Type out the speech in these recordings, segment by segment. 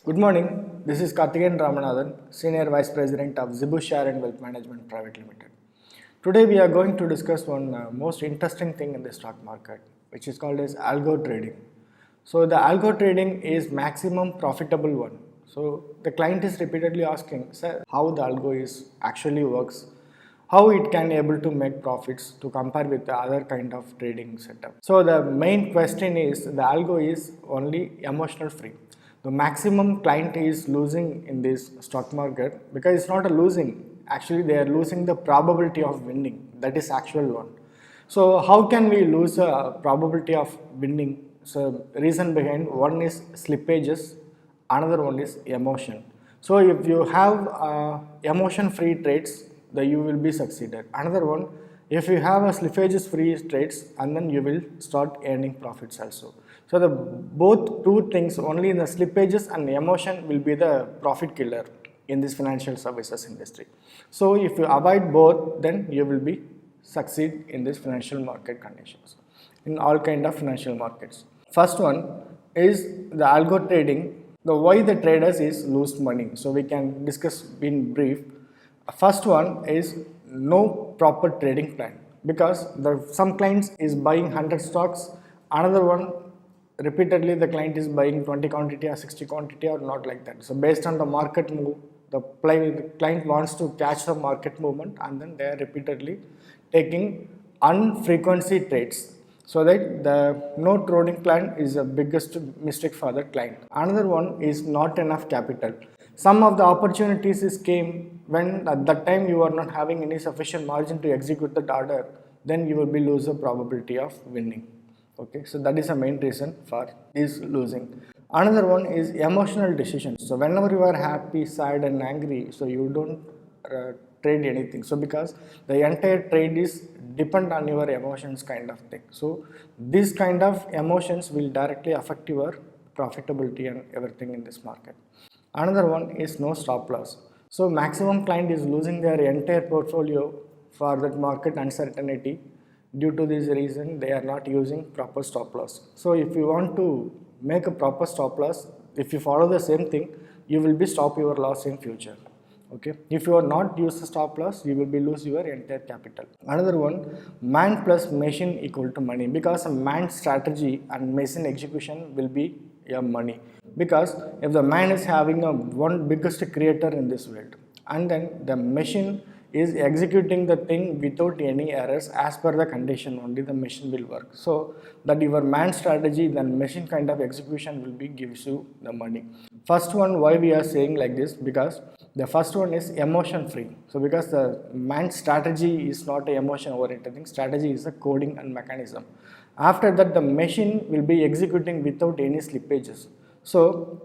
Good morning. This is Karthikeyan Ramanathan, Senior Vice President of Zebu Share and Wealth Management Private Limited. Today we are going to discuss one most interesting thing in the stock market, which is called as algo trading. So the algo trading is maximum profitable one. So the client is repeatedly asking, sir, how the algo is actually works, how it can able to make profits to compare with the other kind of trading setup. So the main question is the algo is only emotional free. The maximum client is losing in this stock market because it's not a losing. Actually, they are losing the probability of winning. That is actual one. So how can we lose a probability of winning? So reason behind one is slippages, another one is emotion. So if you have emotion free trades, then you will be succeeded. Another one, if you have a slippages free trades, and then you will start earning profits also. So the both two things, only in the slippages and emotion will be the profit killer in this financial services industry. So if you avoid both, then you will be succeed in this financial market conditions, in all kind of financial markets. First one is the algo trading. The why the traders is lose money. So we can discuss in brief. First one is no proper trading plan, because some clients is buying 100 stocks, another one repeatedly the client is buying 20 quantity or 60 quantity or not like that. So based on the market move, the client wants to catch the market movement, and then they are repeatedly taking unfrequency trades. So that the no trading plan is the biggest mistake for the client. Another one is not enough capital. Some of the opportunities is came when at that time you are not having any sufficient margin to execute that order, then you will be lose the probability of winning. Okay, so that is the main reason for is losing. Another one is emotional decisions. So whenever you are happy, sad and angry, so you don't trade anything. So because the entire trade is depend on your emotions kind of thing. So these kind of emotions will directly affect your profitability and everything in this market. Another one is no stop loss. So maximum client is losing their entire portfolio for that market uncertainty. Due to this reason, they are not using proper stop loss. So if you want to make a proper stop loss, if you follow the same thing, you will be stop your loss in future. Okay, if you are not use the stop loss, you will be lose your entire capital. Another one, man plus machine equal to money, because a man strategy and machine execution will be your money. Because if the man is having a one biggest creator in this world, and then the machine is executing the thing without any errors, as per the condition only the machine will work. So that your man strategy, then machine kind of execution will be gives you the money. First one, why we are saying like this, because the first one is emotion free. So because the man strategy is not a emotion oriented thing, strategy is a coding and mechanism. After that the machine will be executing without any slippages. So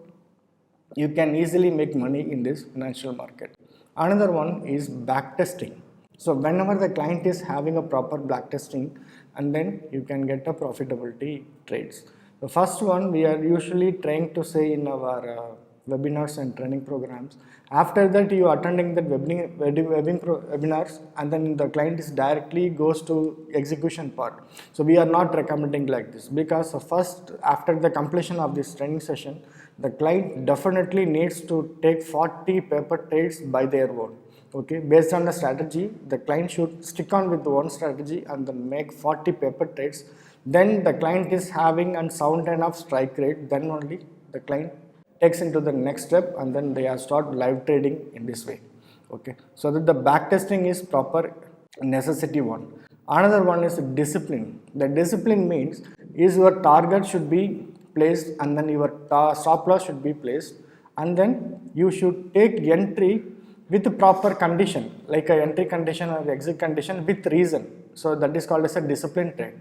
you can easily make money in this financial market. Another one is back testing. So whenever the client is having a proper back testing, and then you can get a profitability trades. The first one we are usually trying to say in our webinars and training programs. After that you attending the webinars, and then the client is directly goes to execution part. So we are not recommending like this, because first after the completion of this training session, the client definitely needs to take 40 paper trades by their own. Okay, based on the strategy, the client should stick on with one strategy and then make 40 paper trades. Then the client is having a sound enough strike rate, then only the client takes into the next step, and then they are start live trading in this way. Okay, so that the back testing is proper necessity one. Another one is discipline. The discipline means is your target should be placed, and then your stop loss should be placed, and then you should take entry with proper condition, like a entry condition or exit condition with reason. So that is called as a discipline trade.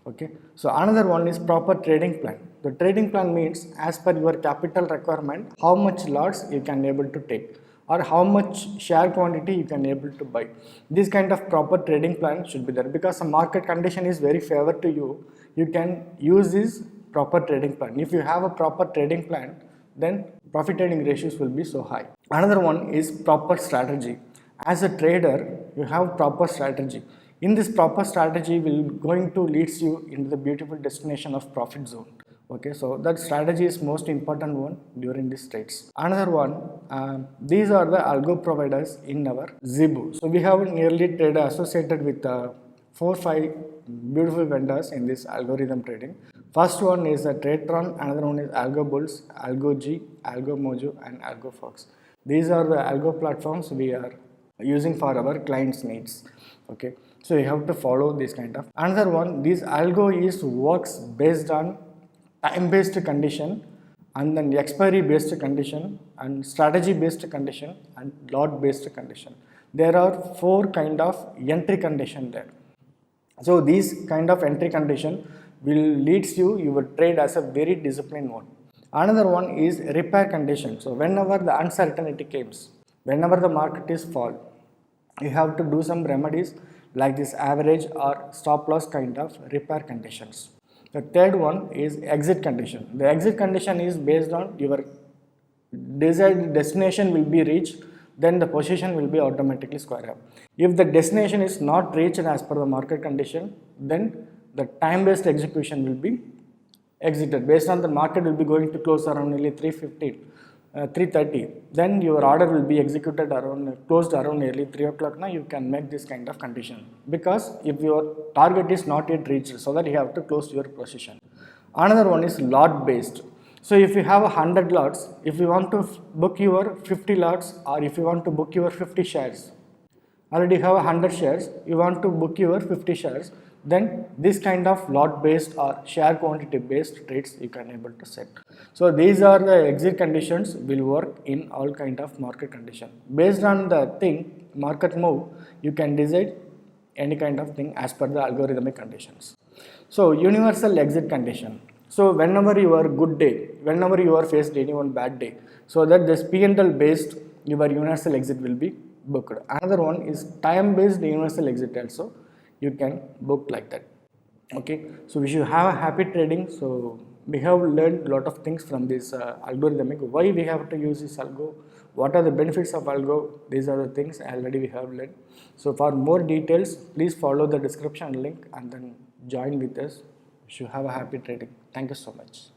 Okay, so another one is proper trading plan. The trading plan means as per your capital requirement, how much lots you can able to take, or how much share quantity you can able to buy. This kind of proper trading plan should be there, because the market condition is very favor to you. You can use this proper trading plan. If you have a proper trading plan, then profit trading ratios will be so high. Another one is proper strategy. As a trader, you have proper strategy. In this proper strategy will going to leads you into the beautiful destination of profit zone. Okay, so that strategy is most important one during these trades. Another one, these are the algo providers in our Zebu. So we have nearly traded associated with 4-5 beautiful vendors in this algorithm trading. First one is TradeTron, another one is AlgoBulls, AlgoG, AlgoMojo, and AlgoFox. These are the algo platforms we are using for our clients' needs. Okay, so you have to follow this kind of. Another one, this algo is works based on time-based condition and then expiry-based condition and strategy-based condition and lot-based condition. There are 4 kind of entry condition there. So these kind of entry condition will leads you your trade as a very disciplined one. Another one is repair condition. So whenever the uncertainty comes, whenever the market is fall, you have to do some remedies like this average or stop loss kind of repair conditions. The third one is exit condition. The exit condition is based on your desired destination will be reached, then the position will be automatically square up. If the destination is not reached as per the market condition, then the time based execution will be exited. Based on the market will be going to close around nearly 3:15, 3:30. Then your order will be executed around closed around nearly 3 o'clock. Now you can make this kind of condition because if your target is not yet reached, so that you have to close your position. Another one is lot based. So if you have 100 lots, if you want to book your 50 lots or if you want to book your 50 shares, already have 100 shares, you want to book your 50 shares, then this kind of lot based or share quantity based trades you can able to set. So these are the exit conditions will work in all kind of market condition. Based on the thing, market move, you can decide any kind of thing as per the algorithmic conditions. So universal exit condition. So whenever you are good day, whenever you are faced any one bad day, so that this P&L based your universal exit will be booked. Another one is time based universal exit also you can book like that. Okay, so we should have a happy trading. So we have learned a lot of things from this algorithmic. Why we have to use this algo? What are the benefits of algo? These are the things already we have learned. So for more details, please follow the description link and then join with us. You should have a happy trading. Thank you so much.